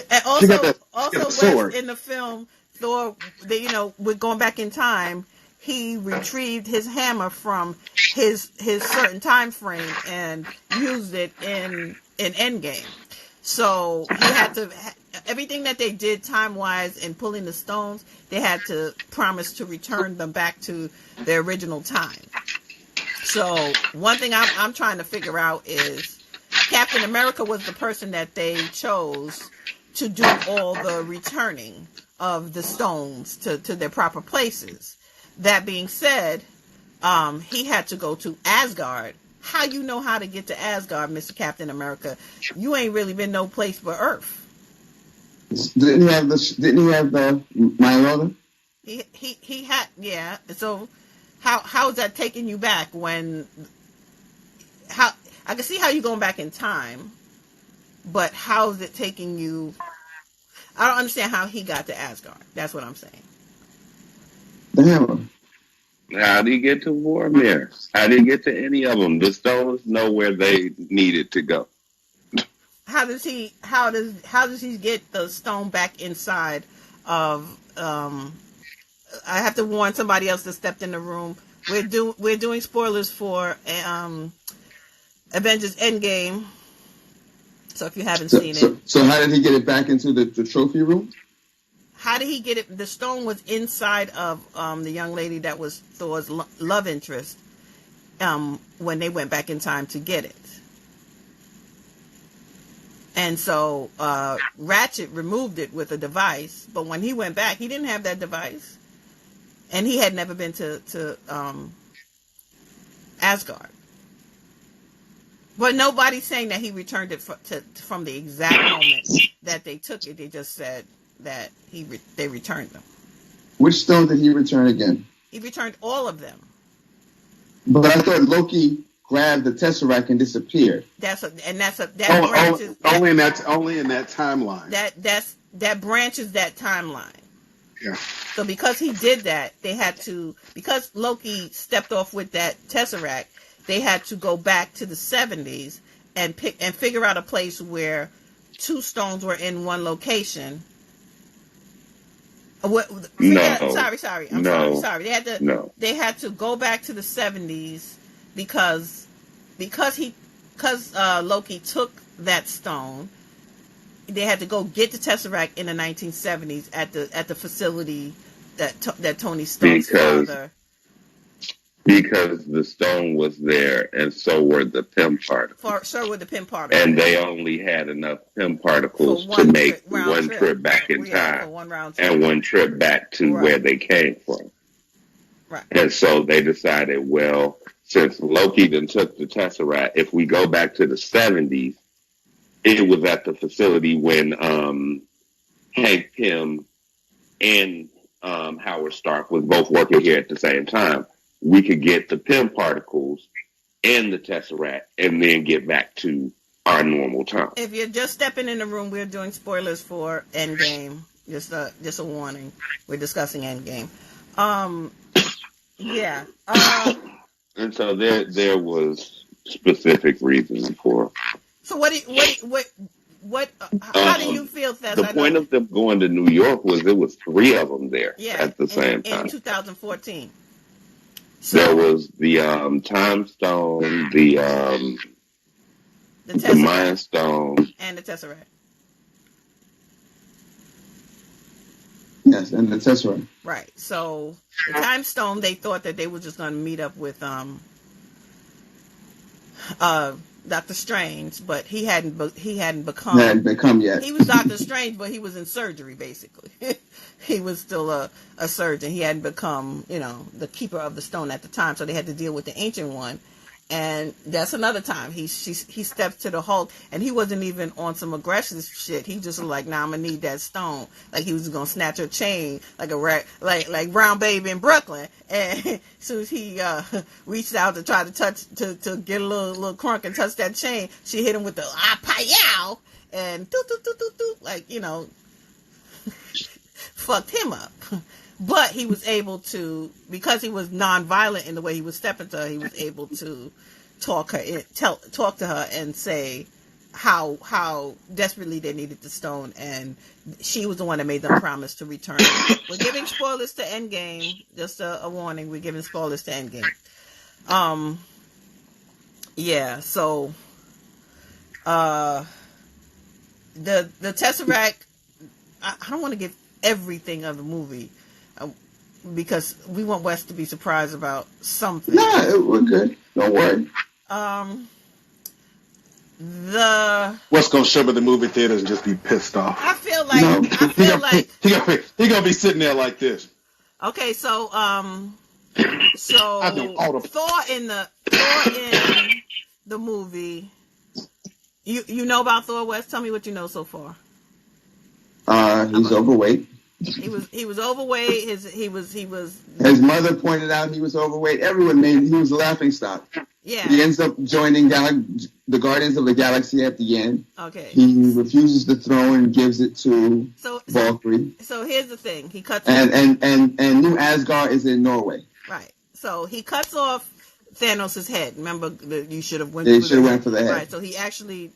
And also in the film, Thor, with going back in time, he retrieved his hammer from his certain time frame and used it in Endgame. So he had to, everything that they did time-wise in pulling the stones, they had to promise to return them back to their original time. So one thing I'm trying to figure out is Captain America was the person that they chose to do all the returning of the stones to their proper places. That being said, he had to go to Asgard. How you know how to get to Asgard, Mr. Captain America? You ain't really been no place but Earth. Didn't he have the Mylota? He had, yeah. So how is that taking you back when? How I can see how you're going back in time, but how is it taking you? I don't understand how he got to Asgard. That's what I'm saying. The hammer. How did he get to Vormir? How did he get to any of them? The stones know where they needed to go. How does he get the stone back inside of? I have to warn somebody else that stepped in the room. We're doing spoilers for Avengers Endgame. So if you haven't seen it, so how did he get it back into the trophy room? How did he get it? The stone was inside of the young lady that was Thor's love interest when they went back in time to get it. And so Ratchet removed it with a device, but when he went back, he didn't have that device. And he had never been to Asgard. But nobody's saying that he returned it from the exact moment that they took it. They just said that they returned them. Which stone did he return again? He returned all of them. But I thought Loki grabbed the Tesseract and disappeared. Only in that timeline. That branches that timeline. Yeah. So because he did that, because Loki stepped off with that Tesseract, they had to go back to the 70s and figure out a place where two stones were in one location. Sorry. I'm sorry. They had to go back to the 70s because Loki took that stone. They had to go get the Tesseract in the 1970s at the facility that Tony Stark's father. Because the stone was there, and so were the Pym particles. And they only had enough Pym particles to make one trip back in time and one trip back to where they came from. Right. And so they decided, well, since Loki then took the Tesseract, if we go back to the 70s, it was at the facility when Hank Pym and Howard Stark was both working here at the same time. We could get the Pym particles and the Tesseract and then get back to our normal time. If you're just stepping in the room, we're doing spoilers for Endgame. Just a warning. We're discussing Endgame. Yeah. And so there was specific reason for. So how do you feel that the point of them going to New York was 3 of them there at the same time in 2014. So, there was the Time Stone, the Mind Stone, and the Tesseract. Yes, and the Tesseract. Right. So the Time Stone, they thought that they were just going to meet up with Doctor Strange, but he hadn't become yet. He was Doctor Strange, but he was in surgery basically. He was still a surgeon. He hadn't become, the keeper of the stone at the time, so they had to deal with the ancient one. And that's another time he steps to the Hulk, and he wasn't even on some aggressive shit. He just was like, "Nah, I'm gonna need that stone." Like he was gonna snatch her chain, like like Brownebabe in Brooklyn. And as soon as he reached out to try to touch to get a little crunk and touch that chain, she hit him with the ah-pa-yow and like fucked him up. But he was able to, because he was non-violent in the way he was stepping to her, he was able to talk to her and say, how desperately they needed the stone, and she was the one that made them promise to return. We're giving spoilers to Endgame. Just a warning. We're giving spoilers to Endgame. Yeah. So, the Tesseract. I don't want to give everything of the movie because we want Wes to be surprised about something. No, we're good. Don't worry. What's gonna show up at the movie theaters and just be pissed off? I feel like he gonna be sitting there like this. Okay, so Thor in the movie. You know about Thor, Wes? Tell me what you know so far. He's overweight. He was overweight. His mother pointed out he was overweight. Everyone he was a laughingstock. Yeah. He ends up joining the Guardians of the Galaxy at the end. Okay. He refuses the throne and gives it to Valkyrie. So here's the thing. He cuts and New Asgard is in Norway. Right. So he cuts off Thanos' head. Remember, you should have went for the head. Right. So he actually,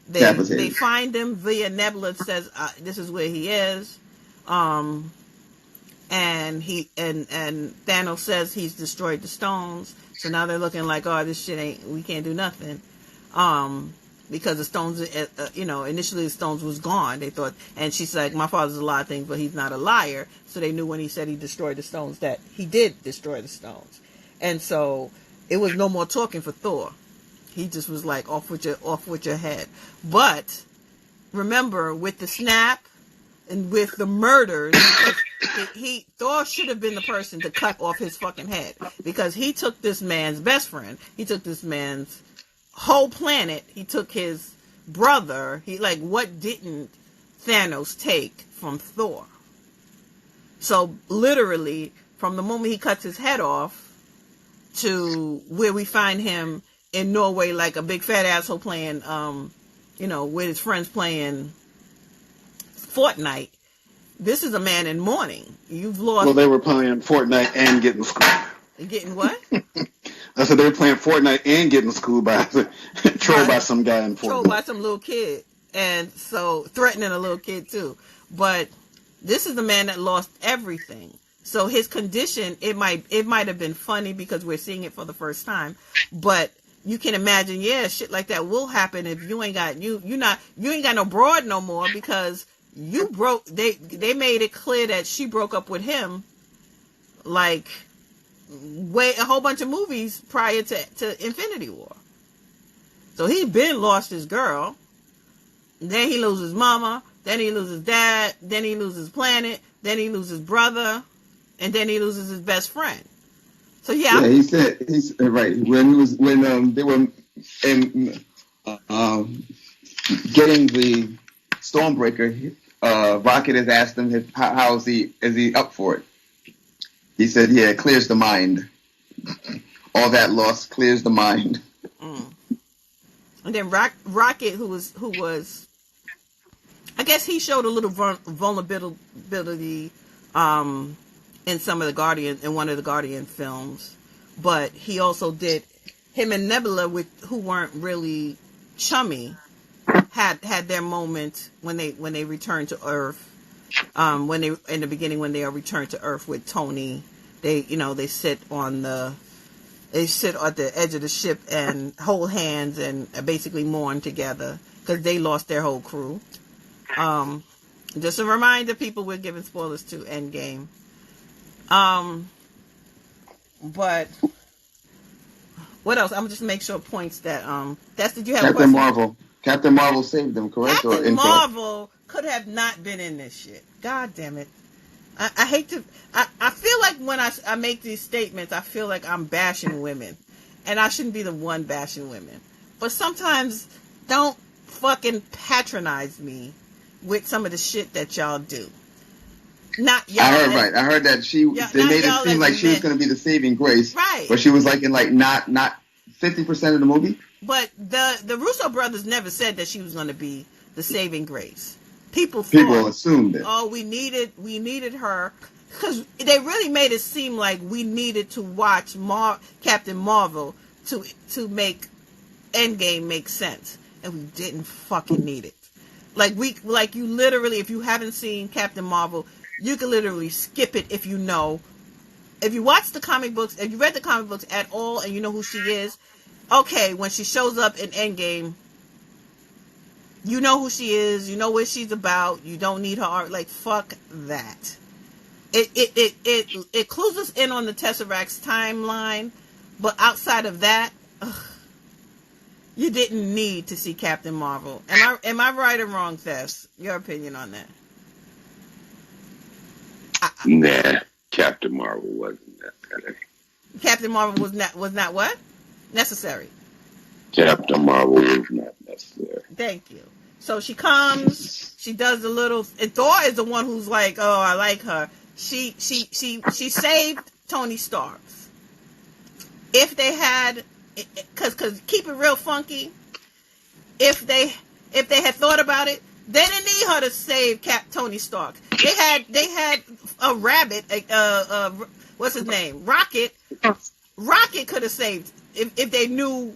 they find him via Nebula. Says this is where he is, and Thanos says he's destroyed the stones. So now they're looking like, oh, this shit we can't do nothing, because the stones, initially the stones was gone. They thought, and she's like, my father's a lot of things, but he's not a liar. So they knew when he said he destroyed the stones that he did destroy the stones, and so it was no more talking for Thor. He just was like, off with your head. But remember, with the snap and with the murders, Thor should have been the person to cut off his fucking head, because he took this man's best friend. He took this man's whole planet. He took his brother. What didn't Thanos take from Thor? So literally, from the moment he cuts his head off to where we find him in Norway, like a big fat asshole playing, with his friends playing Fortnite. This is a man in mourning. You've lost. Well, they were playing Fortnite and getting schooled. Getting what? I said they were playing Fortnite and getting schooled by some guy in Fortnite. Trolled by some little kid, and so threatening a little kid too. But this is the man that lost everything. So his condition, it might have been funny because we're seeing it for the first time, but you can imagine, shit like that will happen if you ain't got you ain't got no broad no more, because you broke. They made it clear that she broke up with him, like a whole bunch of movies prior to Infinity War. So he been lost his girl. Then he loses mama. Then he loses dad. Then he loses planet. Then he loses brother, and then he loses his best friend. So he said he's right when they were getting the Stormbreaker. Rocket has asked him how is he up for it. He said, "Yeah, it clears the mind. All that loss clears the mind." And then Rocket, who was, I guess he showed a little vulnerability in some of in one of the Guardian films, but he also did. Him and Nebula, who weren't really chummy, had their moment when they returned to Earth. When they in the beginning, when they are returned to Earth with Tony, they sit at the edge of the ship and hold hands and basically mourn together because they lost their whole crew. Just a reminder, people, we're giving spoilers to Endgame. But what else? I'm just make sure points that did you have Captain Marvel? Captain Marvel saved them, correct? Captain Marvel could have not been in this shit. God damn it. I hate to. I feel like when I make these statements, I feel like I'm bashing women, and I shouldn't be the one bashing women. But sometimes, don't fucking patronize me with some of the shit that y'all do. Not y'all. I heard that they made it seem like she was going to be the saving grace, right? But she was like in not 50% of the movie. But the Russo brothers never said that she was going to be the saving grace. People assumed it. Oh, we needed her, because they really made it seem like we needed to watch Captain Marvel to make Endgame make sense. and we didn't fucking need it. Like you literally, if you haven't seen Captain Marvel, you can literally skip it if you know. If you watch the comic books, if you read the comic books at all, and you know who she is, okay, when she shows up in Endgame, you know who she is, you know what she's about, you don't need her art. Like, fuck that. It clues us in on the Tesseract's timeline, but outside of that, you didn't need to see Captain Marvel. Am I right or wrong, Tess? Your opinion on that? Nah, Captain Marvel wasn't necessary. Captain Marvel was not what? Necessary. Captain Marvel was not necessary. Thank you. So she comes, she does the little, and Thor is the one who's like, oh, I like her. She saved Tony Stark. If they had, cause keep it real funky, if they had thought about it, they didn't need her to save Tony Stark. They had a rabbit, what's his name? Rocket. Rocket could have saved if they knew,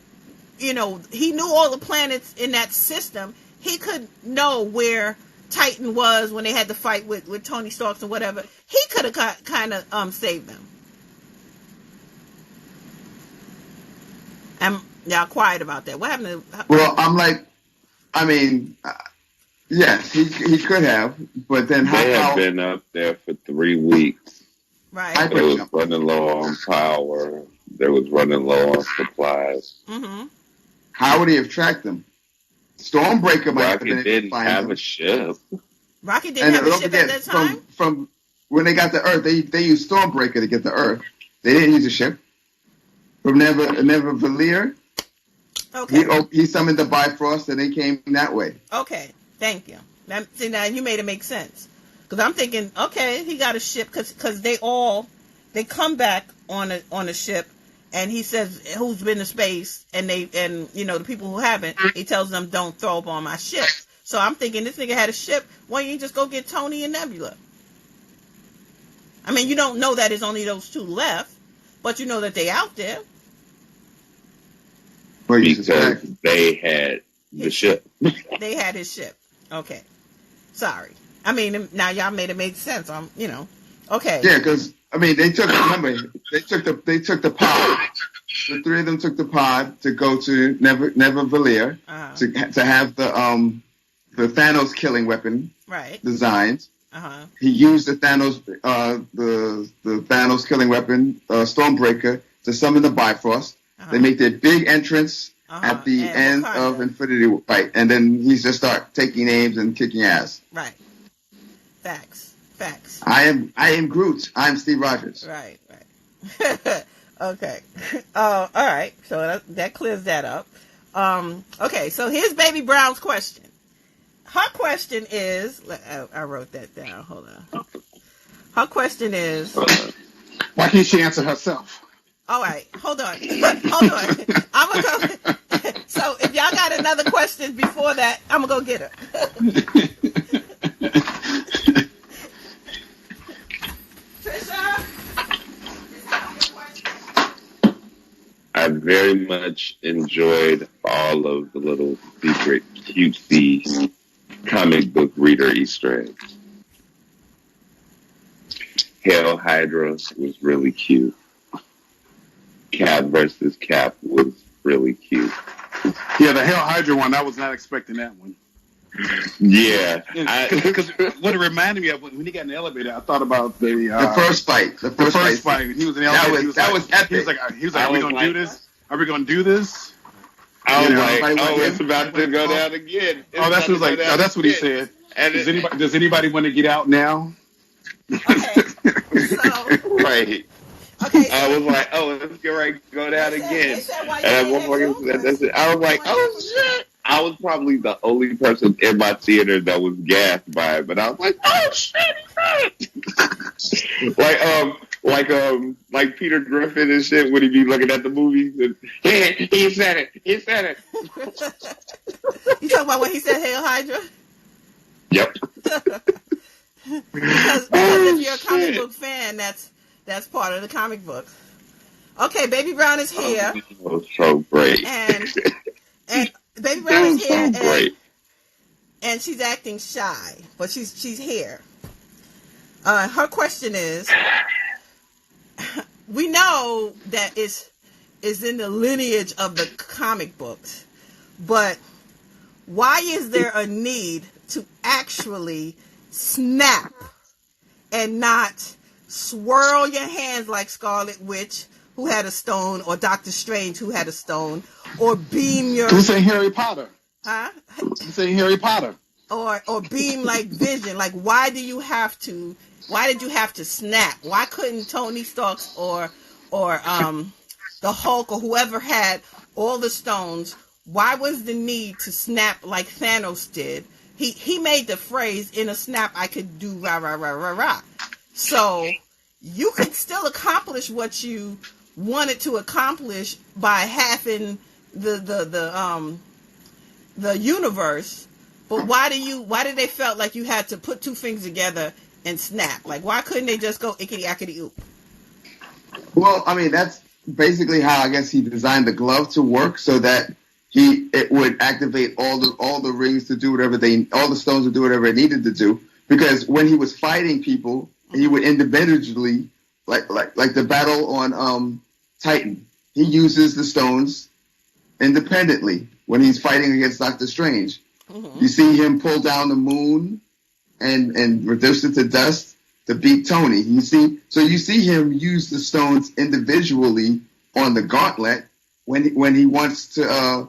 he knew all the planets in that system. He could know where Titan was when they had to fight with Tony Stark and whatever. He could have kind of saved them. And y'all quiet about that. What happened to? Well, yes, he could have, but then they had been up there for 3 weeks. Right. They was running low on power. They was running low on supplies. Mm-hmm. How would he have tracked them? Stormbreaker might have been didn't have a ship. Rocket didn't have a ship at that time? From when they got to Earth, they used Stormbreaker to get to Earth. They didn't use a ship. From Never Valir, okay. He summoned the Bifrost, and they came that way. Okay, thank you. See, now you made it make sense. Because I'm thinking, okay, he got a ship, because they come back on a ship, and he says, who's been to space, and the people who haven't, he tells them, don't throw up on my ship. So I'm thinking, this nigga had a ship, why don't you just go get Tony and Nebula? I mean, you don't know that it's only those two left, but you know that they out there. Because they had the ship. They had his ship. Okay. Sorry. I mean, now y'all made it make sense. Okay. Yeah, because they took the pod. The three of them took the pod to go to Never Valir to have the Thanos killing weapon designed. He used the Thanos Thanos killing weapon Stormbreaker to summon the Bifrost. They make their big entrance at the end of Infinity, right? And then he just start taking names and kicking ass. Right. Facts. I am Groot. I'm Steve Rogers. Right. Okay. All right. So that clears that up. Okay. So here's Baby Brown's question. Her question is, I wrote that down. Hold on. Her question is, why can't she answer herself? All right, hold on. I'm gonna go. So if y'all got another question before that, I'm gonna go get her. Trisha, I very much enjoyed all of the little secret cutesy comic book reader Easter eggs. Hail Hydra was really cute. Cap versus Cap was really cute. Yeah, the Hail Hydra one, I was not expecting that one. Yeah. Because what it reminded me of, when he got in the elevator, I thought about the first fight. The first fight. He was in the elevator. That was epic. He was like, are we going to do this? Are we going to do this? I was it's about to go down again. That's what he said. And does anybody want to get out now? Okay. So, right. Okay. So, I was like, let's go down again. And I was like, oh shit. I was probably the only person in my theater that was gassed by it, but I was like, oh shit, like Peter Griffin and shit when he be looking at the movies and he said it. You talking about when he said Hail Hydra? Yep. because if you're a comic book fan, that's part of the comic book. Okay, Baby Brown is here. Oh, so great. And Baby Brown is here, great. And she's acting shy, but she's here. Her question is, we know that it's in the lineage of the comic books, but why is there a need to actually snap and not swirl your hands like Scarlet Witch, who had a stone, or Doctor Strange, who had a stone, or beam your... This ain't Harry Potter. Huh? This ain't Harry Potter. Or beam like Vision. Like, why did you have to snap? Why couldn't Tony Stark or the Hulk or whoever had all the stones, why was the need to snap like Thanos did? He made the phrase, in a snap I could do rah rah rah rah rah. So you could still accomplish what you wanted to accomplish by halving the universe. But why did they felt like you had to put two fingers together and snap? Like, why couldn't they just go ickity ackity oop? Well, I mean, that's basically how I guess he designed the glove to work, so that it would activate all the rings to do whatever all the stones to do whatever it needed to do. Because when he was fighting people, he would individually, like the battle on Titan, he uses the stones independently when he's fighting against Doctor Strange. Mm-hmm. You see him pull down the moon and reduce it to dust to beat Tony. You see him use the stones individually on the gauntlet when he wants to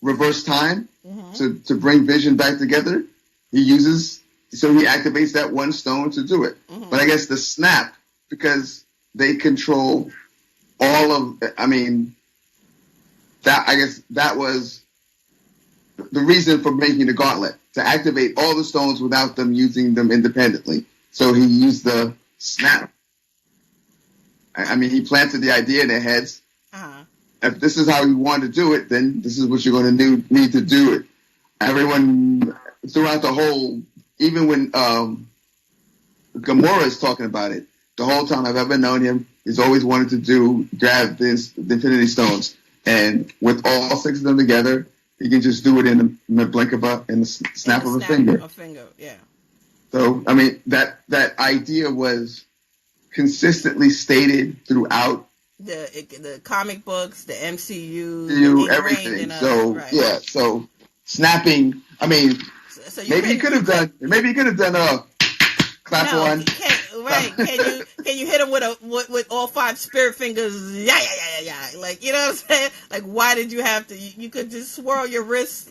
reverse time, mm-hmm. to bring Vision back together. He activates that one stone to do it. Mm-hmm. But I guess the snap, because they control all of, that was the reason for making the gauntlet, to activate all the stones without them using them independently. So he used the snap. He planted the idea in their heads. Uh-huh. If this is how you want to do it, then this is what you're going to need to do it. Everyone throughout the whole, even when Gamora is talking about it, the whole time I've ever known him, he's always wanted to grab the Infinity Stones. And with all six of them together, he can just do it in the blink of in the snap of a finger. A finger, yeah. So, that idea was consistently stated throughout the comic books, the MCU, everything. So snapping. So maybe he could have done a clap on. Can you hit him with all five spirit fingers? Yeah. Like, you know what I'm saying? Like, why did you have to? You could just swirl your wrists.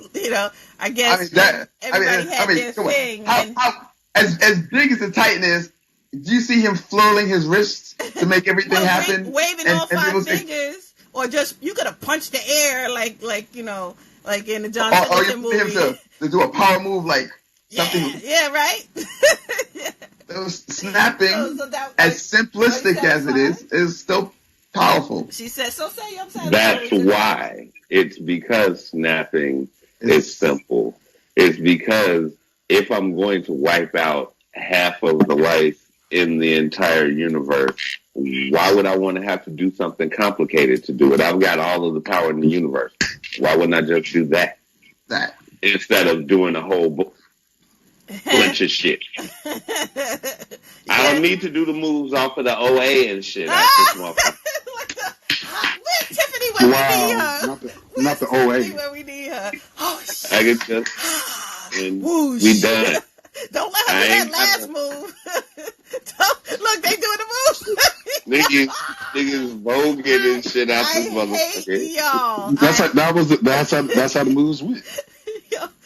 I guess everybody had their thing. As big as the Titan is, do you see him flurling his wrists to make everything happen? Waving all five fingers, or just you could have punched the air like in the John Singleton movie. Or him to do a power move like something. Yeah, right. Those snapping, as simplistic as it is still powerful. She said, "So say I'm saying." That's why. It's because snapping is simple. It's because if I'm going to wipe out half of the life in the entire universe, why would I want to have to do something complicated to do it? I've got all of the power in the universe. Why wouldn't I just do that? Instead of doing a whole bunch of shit. I don't need to do the moves off of the OA and shit. Where's Tiffany when we need her? Not the OA. When we need her. Oh, shit. I get just... and we done. Don't let her do that last move. Look, they doing the move. niggas voguing and shit out this motherfucker. Y'all. That's how the moves went.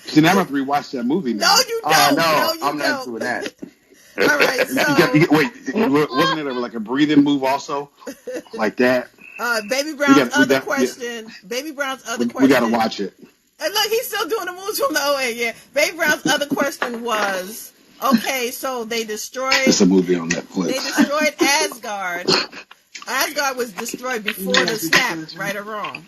See, now I have to rewatch that movie now. No, you don't. I'm not doing that. All right, so... Wait, wasn't it like a breathing move also? Like that? Baby Brown's other question. We got to watch it. And look, he's still doing the moves from the OA, yeah. Baby Brown's other question was, okay, so they destroyed... It's a movie on Netflix. They destroyed Asgard. Asgard was destroyed before the snap, right or wrong?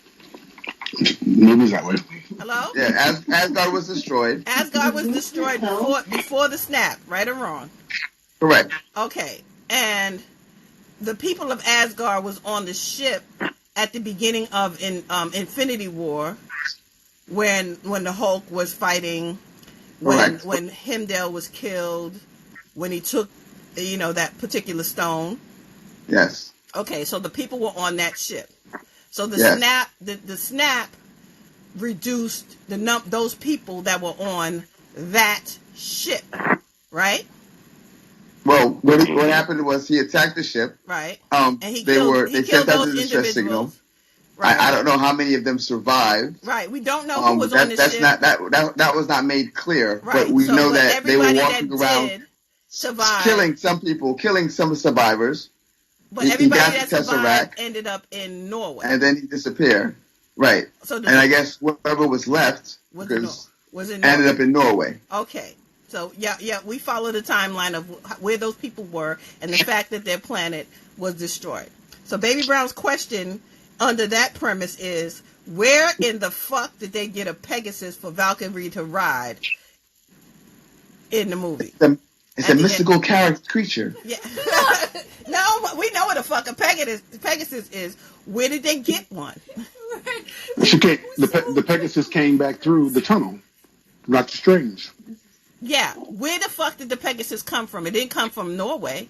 Movies that way. Hello? Yeah, Asgard was destroyed. Asgard was destroyed before the snap, right or wrong? Correct. Okay, and the people of Asgard was on the ship at the beginning of Infinity War, when the Hulk was fighting, when Heimdall was killed, when he took, that particular stone. Yes. Okay, so the people were on that ship. So the Yes. snap, the snap reduced those people that were on that ship, right? Well, what happened was he attacked the ship. Right. And he they killed sent out those the distress signal. Right. I don't know how many of them survived. Right. We don't know who was on the ship. That was not made clear. Right. But we know that they were walking around, killing some people, killing some survivors. But everybody that survived ended up in Norway. And then he disappeared. Right. So I guess whoever was left ended up in Norway. Okay. So yeah, we follow the timeline of where those people were and the fact that their planet was destroyed. So Baby Brown's question under that premise is, where in the fuck did they get a Pegasus for Valkyrie to ride in the movie? It's a mystical creature. Yeah. No, we know what the fuck a Pegasus is. Where did they get one? The Pegasus came back through the tunnel. Doctor Strange. Yeah, where the fuck did the Pegasus come from? It didn't come from Norway.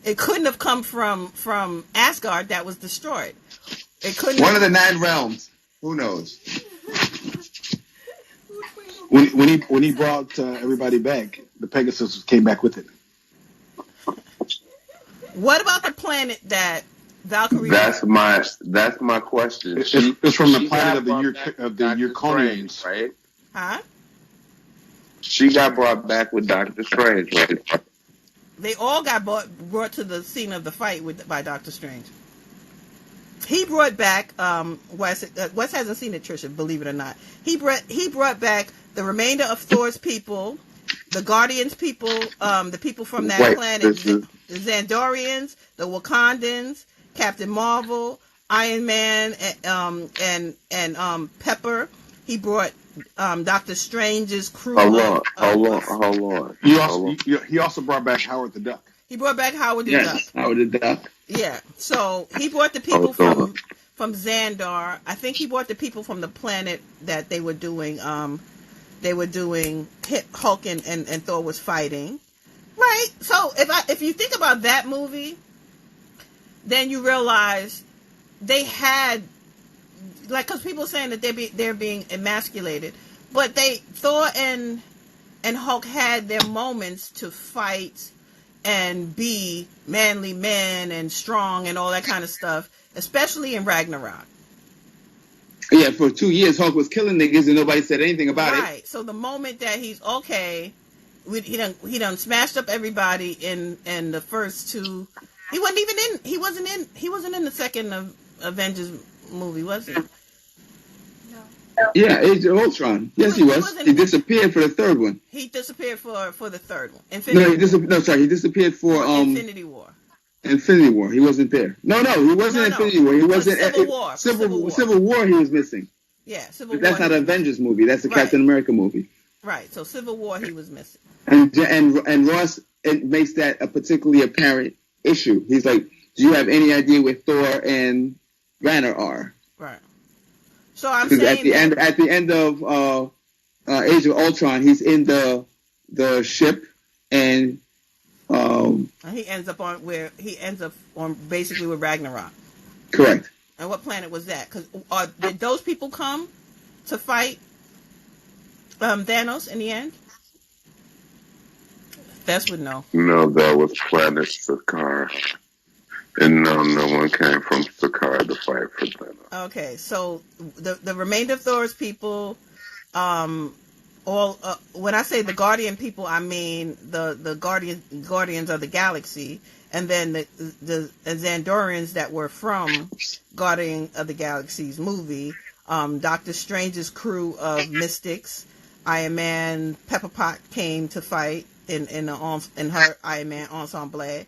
It couldn't have come from Asgard that was destroyed. It couldn't. One of the 9 realms. Who knows? When he brought everybody back, the Pegasus came back with it. What about the planet that Valkyrie? That's my question. It's from the planet of the Yurkonians, right? Huh? She got brought back with Doctor Strange, right? They all got brought to the scene of the fight by Doctor Strange. He brought back Wes hasn't seen it, Trisha, believe it or not. He brought back the remainder of Thor's people, the Guardians people, the people from that planet, the Xandorians, the Wakandans, Captain Marvel, Iron Man, and Pepper. He brought Doctor Strange's crew. Hold on. He also brought back Howard the Duck. He brought back Howard the Duck. Howard the Duck. Yeah. So he brought the people from Xandar. I think he brought the people from the planet that they were doing. Hulk and Thor was fighting. Right. So if you think about that movie, then you realize they had, like, because people are saying that they're being emasculated, but Thor and Hulk had their moments to fight and be manly men and strong and all that kind of stuff, especially in Ragnarok. Yeah, for 2 years Hulk was killing niggas and nobody said anything about it. Right. So the moment that he's okay, he done smashed up everybody in the first two. He wasn't in the second Avengers movie, was he? Yeah, Age of Ultron. Yes, he was. He disappeared for the third one. He disappeared for the third one. He disappeared for Infinity War. Infinity War. He wasn't there. No, he wasn't in Infinity War. He wasn't Civil War. He was missing. Yeah, Civil War. That's not an Avengers movie. That's a Captain America movie. Right. So Civil War, he was missing. And Ross makes that a particularly apparent issue. He's like, "Do you have any idea where Thor and Banner are?" Right. So I'm saying at the end of Age of Ultron, he's in the ship, and he ends up on basically with Ragnarok. Correct. And what planet was that? Because did those people come to fight Thanos in the end? That's would know. No, that was Planet Sakaar. And no one came from Sakaar to fight for Thanos. Okay, so the remainder of Thor's people, when I say the Guardian people, I mean the Guardians of the Galaxy, and then the Xandorians that were from Guardian of the Galaxy's movie, Doctor Strange's crew of Mystics, Iron Man, Pepper Pot came to fight in her Iron Man ensemble.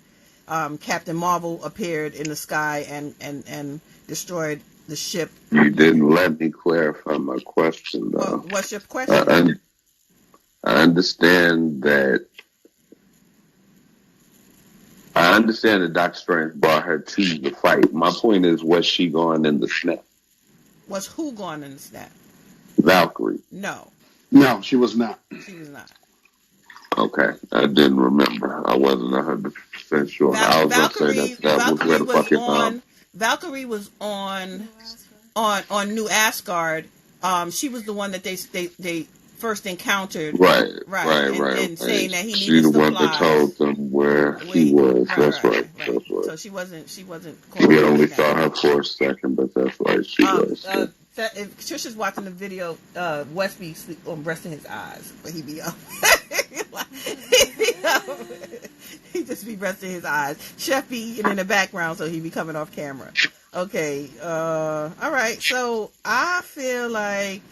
Captain Marvel appeared in the sky and destroyed the ship. You didn't let me clarify my question, though. What's your question? I understand that. I understand that Doctor Strange brought her to the fight. My point is, was she going in the snap? Was who going in the snap? Valkyrie. No, she was not. she was not. Okay, I didn't remember. I wasn't 100% sure. I was gonna say that was where the fucking Valkyrie was on New Asgard. She was the one that they first encountered. Right. And saying that he She needed the supplies. one that told them where he was. That's right. So she wasn't. We only saw her for a second, but that's right. She was. If Trisha's watching the video, West be resting his eyes, but he be up. He just be resting his eyes. Chef be eating in the background, so he be coming off camera. Okay. All right. So I feel like,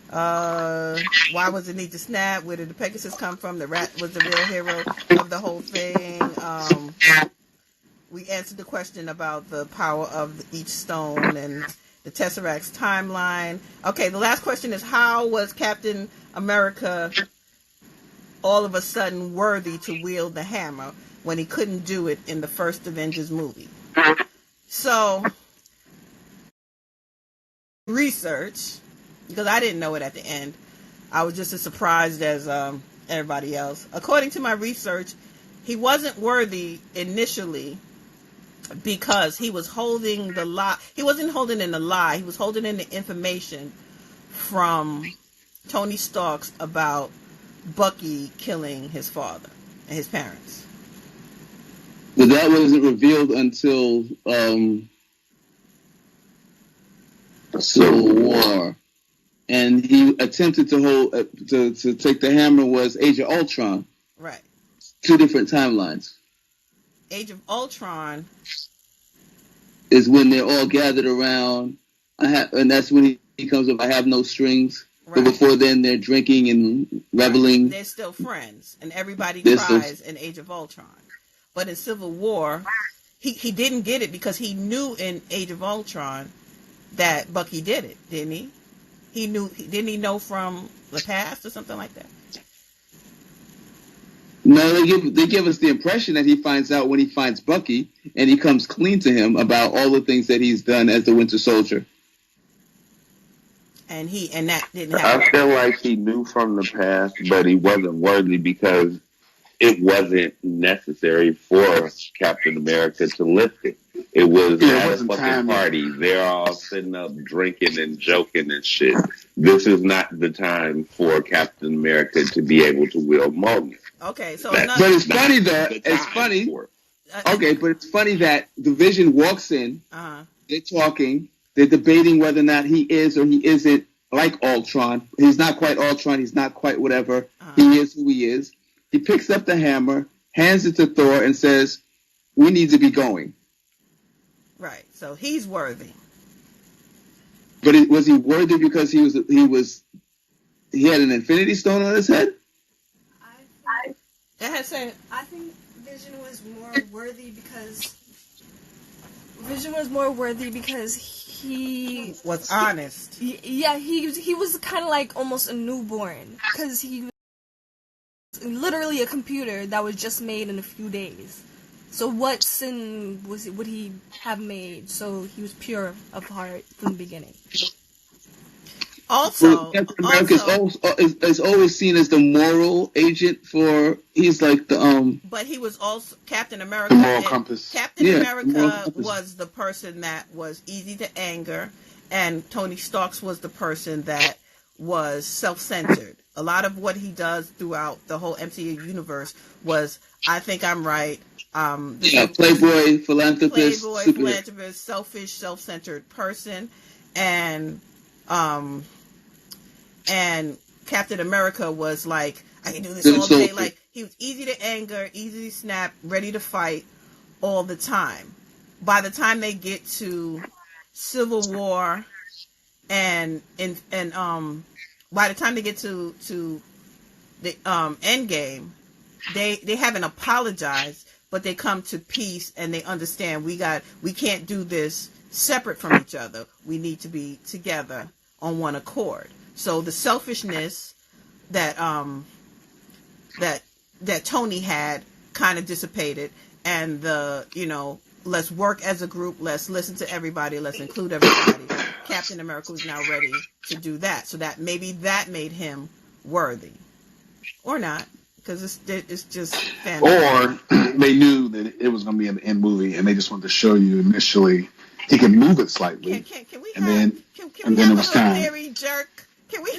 why was the need to snap? Where did the Pegasus come from? The rat was the real hero of the whole thing. We answered the question about the power of each stone and the Tesseract's timeline. Okay, the last question is, how was Captain America all of a sudden worthy to wield the hammer when he couldn't do it in the first Avengers movie? So, research, because I didn't know it at the end. I was just as surprised as everybody else. According to my research, he wasn't worthy initially because he was holding the lie. He wasn't holding in the lie. He was holding in the information from Tony Stark's about Bucky killing his father and his parents. But that wasn't revealed until Civil War. And he attempted to hold to take the hammer was Age of Ultron. Right. 2 different timelines. Age of Ultron is when they're all gathered around, and that's when he comes up. I have no strings. Right. But before then, they're drinking and reveling. Right. They're still friends, and everybody cries in Age of Ultron. But in Civil War, he didn't get it because he knew in Age of Ultron that Bucky did it, didn't he? Didn't he know from the past or something like that? No, they give us the impression that he finds out when he finds Bucky, and he comes clean to him about all the things that he's done as the Winter Soldier. And that didn't happen. I feel like he knew from the past, but he wasn't worthy because it wasn't necessary for Captain America to lift it. It was at a fucking party. They're all sitting up drinking and joking and shit. This is not the time for Captain America to be able to wield Mjolnir. Okay, so but it's funny that it's funny. Okay, but it's funny that the Vision walks in. They're talking. They're debating whether or not he is or he isn't like Ultron. He's not quite Ultron. He's not quite whatever. He is who he is. He picks up the hammer, hands it to Thor, and says, "We need to be going." Right. So he's worthy. But was he worthy because he had an Infinity Stone on his head? I think Vision was more worthy because he was honest. He was kind of like almost a newborn because he was literally a computer that was just made in a few days. So what sin would he have made? So he was pure of heart from the beginning. Also, Captain America is always seen as the moral agent for. He's like the But he was also Captain America. The moral compass. Captain America was the person that was easy to anger, and Tony Stark was the person that was self-centered. A lot of what he does throughout the whole MCU universe was, I think I'm right. Playboy, philanthropist, selfish, self-centered person, and Captain America was like, I can do this all day. Like, he was easy to anger, easy to snap, ready to fight all the time. By the time they get to Civil War and by the time they get to the Endgame, they haven't apologized, but they come to peace and they understand we can't do this separate from each other. We need to be together on one accord. So the selfishness that Tony had kind of dissipated, and let's work as a group, let's listen to everybody, let's include everybody. Captain America was now ready to do that. So that maybe that made him worthy, or not, because it's just fan. Or they knew that it was going to be an end movie, and they just wanted to show you initially he can move it slightly. Can we and have, then can we then have it a was little time. theory, jerk? Can we?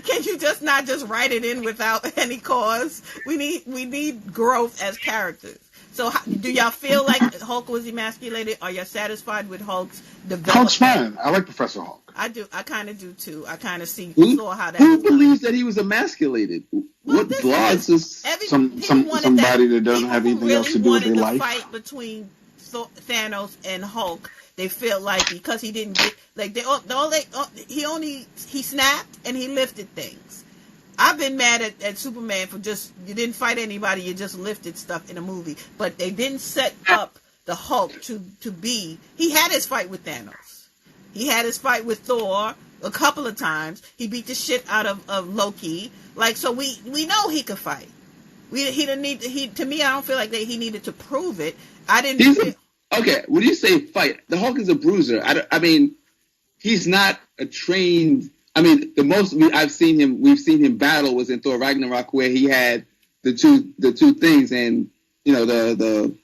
Can you just not just write it in without any cause? We need growth as characters. So do y'all feel like Hulk was emasculated? Are y'all satisfied with Hulk's development? Hulk's fine. I like Professor Hulk. I do. I kind of do too. I kind of saw how that. Who believes that he was emasculated? What blogs is somebody that doesn't have anything else to do with their life? Fight between Thanos and Hulk. They felt like because he didn't get he snapped and he lifted things. I've been mad at Superman for just, you didn't fight anybody, you just lifted stuff in a movie. But they didn't set up the Hulk to be, he had his fight with Thanos. He had his fight with Thor a couple of times. He beat the shit out of Loki. Like, so we know he could fight. He didn't need, to me, I don't feel like he needed to prove it. I didn't. Okay, when you say fight, the Hulk is a bruiser. I mean, he's not a trained. I mean, the most we've seen him battle was in Thor Ragnarok, where he had the two things, and you know the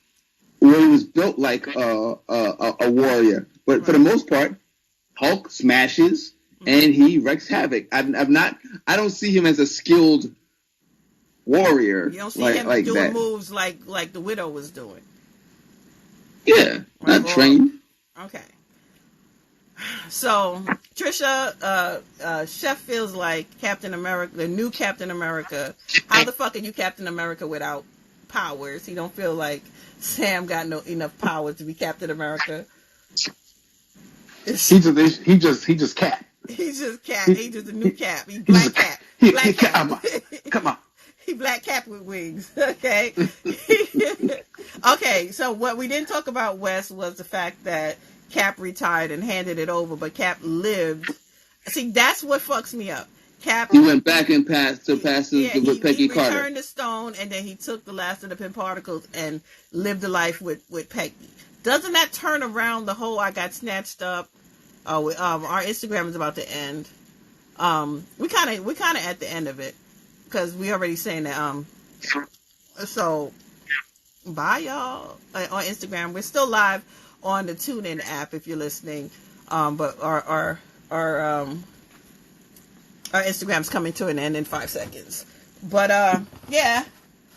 where he was built like a warrior. But for the most part, Hulk smashes and he wreaks havoc. I don't see him as a skilled warrior. You don't see him doing that. Moves like the Widow was doing. Yeah, not trained. Okay. So Trisha, Chef feels like Captain America, the new Captain America. How the fuck are you Captain America without powers? He don't feel like Sam got enough powers to be Captain America. He just Cap. He's just Cap. He's just a new Cap. He's Black Cap. Black Cap. Come on. He Black Cap with wings. Okay. Okay. So what we didn't talk about, Wes, was the fact that Cap retired and handed it over, but Cap lived. See, that's what fucks me up. Cap. He went back and passed with Peggy Carter. He returned the stone, and then he took the last of the pin particles and lived a life with Peggy. Doesn't that turn around the whole I got snatched up? Our Instagram is about to end. We kind of at the end of it because we already saying that. So bye y'all on Instagram. We're still live on the TuneIn app if you're listening. But our Instagram's coming to an end in 5 seconds. But yeah,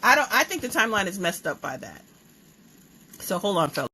I think the timeline is messed up by that. So hold on, fellas.